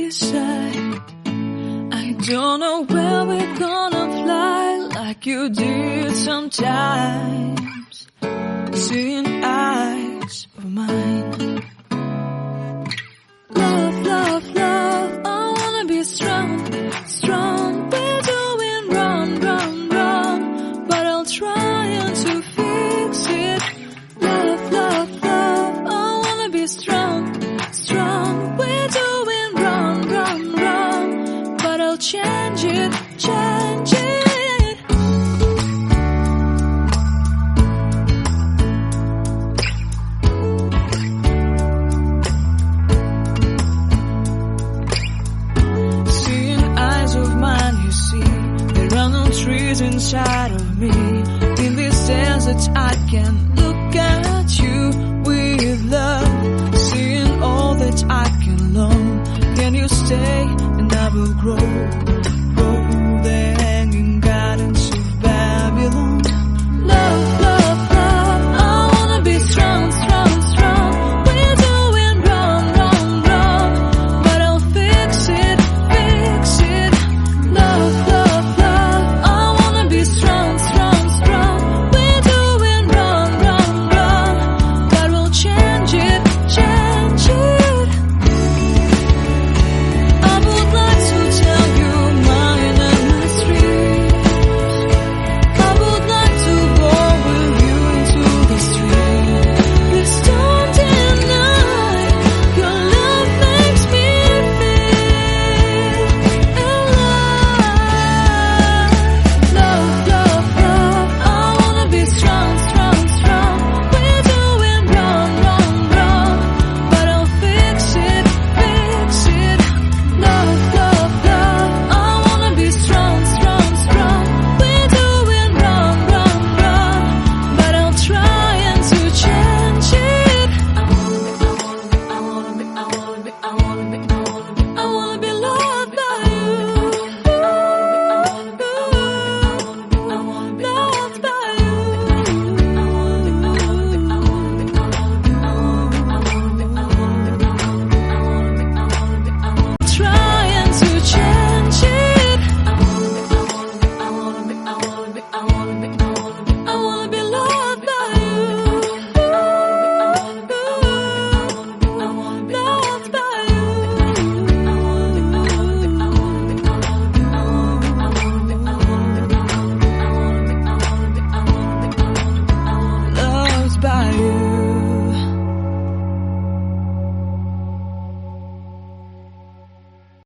be shy. I don't know where we're gonna fly like you did sometimes. Seeing eyes of mine. Love, love, love, I wanna be strong, strong. We're doing wrong, wrong, wrong, but I'll try to fix it. Love, love, love, I wanna be strong, strong. We're doing wrong, wrong, wrong, but I'll change.